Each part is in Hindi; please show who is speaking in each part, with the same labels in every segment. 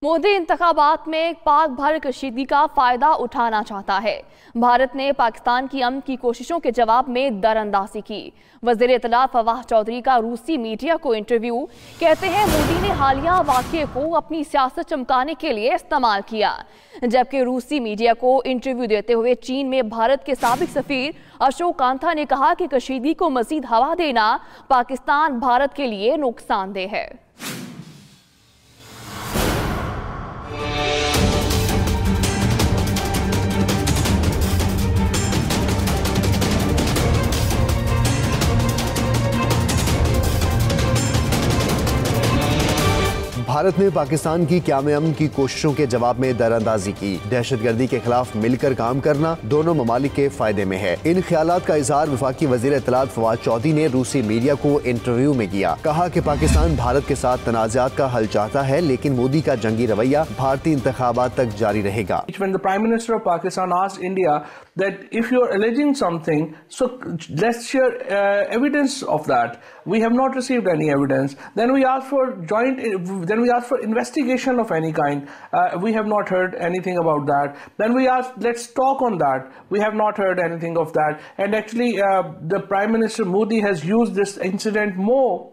Speaker 1: मोदी इंतखाबात में पाक भारत कशीदगी का फायदा उठाना चाहता है। भारत ने पाकिस्तान की अमन की कोशिशों के जवाब में दरअंदाजी की। वज़ीर इत्तलात फवाद चौधरी का रूसी मीडिया को इंटरव्यू। कहते हैं मोदी ने हालिया वाक़ये को अपनी सियासत चमकाने के लिए इस्तेमाल किया। जबकि रूसी मीडिया को इंटरव्यू देते हुए चीन में भारत के साबिक सफीर अशोक कांता ने कहा कि कशीदगी को मजीद हवा देना पाकिस्तान भारत के लिए नुकसानदेह है।
Speaker 2: भारत ने पाकिस्तान की क़याम-ए-अमन की कोशिशों के जवाब में दरअंदाजी की। दहशतगर्दी के खिलाफ मिलकर काम करना दोनों ममालिक के फायदे में है। इन ख्यालात का इजहार वफाकी वज़ीर इत्तलात फवाद चौधरी ने रूसी मीडिया को इंटरव्यू में किया। कहा कि पाकिस्तान भारत के साथ तनाज़ात का हल चाहता है, लेकिन मोदी का जंगी रवैया भारतीय इंतखाबात तक जारी रहेगा।
Speaker 3: When the Prime Minister of Pakistan asked India that if you are alleging something, so let's share evidence of that. We have not received any evidence. Then we asked for investigation of any kind. We have not heard anything about that. Then we asked, let's talk on that. We have not heard anything of that. And actually, the Prime Minister Modi has used this incident more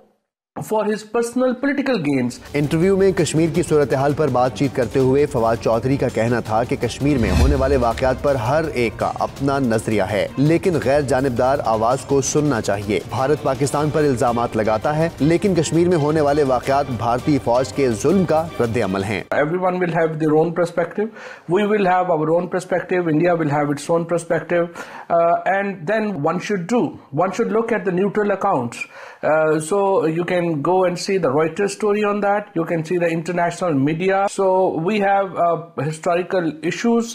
Speaker 3: for his personal political gains.
Speaker 2: Interview में कश्मीर की सूरत हाल पर बातचीत करते हुए फवाद चौधरी का कहना था कि कश्मीर में होने वाले वाकयात पर हर एक का अपना नजरिया है, लेकिन गैर जानिबदार आवाज को सुनना चाहिए। भारत पाकिस्तान पर इल्जामात लगाता है, लेकिन कश्मीर में होने वाले वाकयात भारतीय फौज के जुल्म का रद्द-ए-अमल हैं।
Speaker 3: Everyone will have their own perspective. We will have our own perspective. India will have its own perspective. And then one should look at the neutral accounts. So you can go and see the Reuters story on that. You can see the international media. So we have historical issues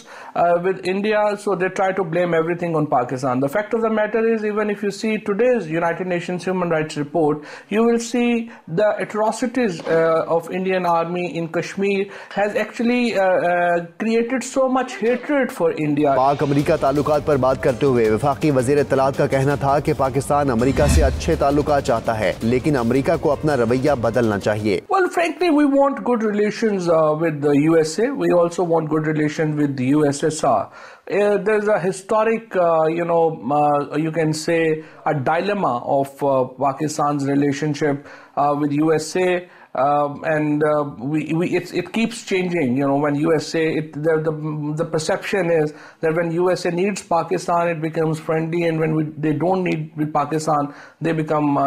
Speaker 3: with India. So they try to blame everything on Pakistan. The fact of the matter is, even if you see today's United Nations Human Rights Report, you will see the atrocities of Indian Army in Kashmir has actually created so much hatred for India.
Speaker 2: पाक अमेरिका ताल्लुकात पर बात करते हुए वफाकी वज़ीर इत्तलात का कहना था कि पाकिस्तान अमेरिका से अच्छे ताल्लुकात चाहता है, लेकिन अमेरिका को अपना रवैया बदलना चाहिए।
Speaker 3: Well, frankly, we want good relations with the USA. We also want good relations with the USSR. There's a historic, you can say, a dilemma of Pakistan's relationship with USA. And it keeps changing. When USA, the perception is that when USA needs Pakistan, it becomes friendly, and when they don't need with Pakistan, they become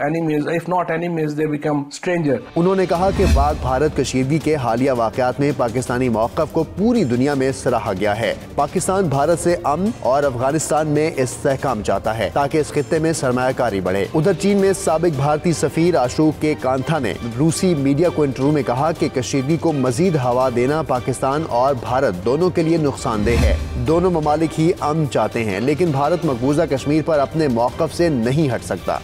Speaker 3: enemies. If not enemies, they become stranger.
Speaker 2: उन्होंने कहा कि पाक भारत कशीदगी के हालिया वाकयात में पाकिस्तानी मौक़िफ़ को पूरी दुनिया में सराहा गया है। पाकिस्तान भारत से अमन और अफगानिस्तान में इस्तेहकाम चाहता है ताकि इस खित्ते में सरमायाकारी बढ़े। उधर चीन में साबिक भारतीय सफीर अशोक कांता ने रूसी मीडिया को इंटरव्यू में कहा कि कशीदगी को मजीद हवा देना पाकिस्तान और भारत दोनों के लिए नुकसानदेह है। दोनों ममालिक ही अमन चाहते हैं, लेकिन भारत मकबूजा कश्मीर पर अपने मौक़िफ़ से नहीं हट सकता।